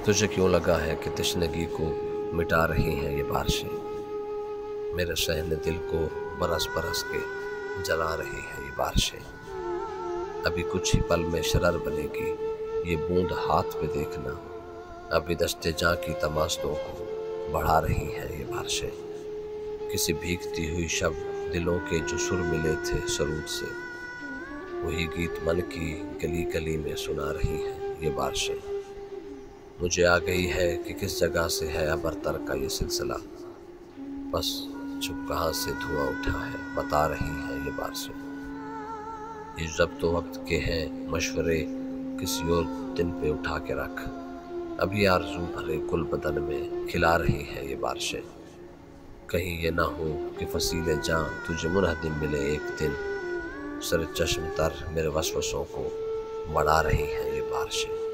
तुझे क्यों लगा है कि तशनगी को मिटा रही हैं ये बारिशें, मेरे सहने दिल को बरस बरस के जला रही हैं ये बारिशें। अभी कुछ ही पल में शरर बनेगी ये बूंद हाथ में देखना, अभी दस्ते जां की तमाशों को बढ़ा रही हैं ये बारिशें। किसी भीगती हुई शब दिलों के जो सुर मिले थे सरूद से, वही गीत मन की गली गली में सुना रही हैं ये बारिशें। मुझे आ गई है कि किस जगह से है अबरतर का ये सिलसिला, बस चुप कहाँ से धुआं उठा है बता रही हैं ये बारिशें। ये जब्त वक्त के हैं मशवरे किसी और दिन पे उठा के रख, अभी आरज़ू भरे गुल बदन में खिला रही हैं ये बारिशें। कहीं ये ना हो कि फसीले जां तुझे मुनहदिम मिले एक दिन, सर चश्म तर मेरे वसवसों को बढ़ा रही हैं ये बारिशें।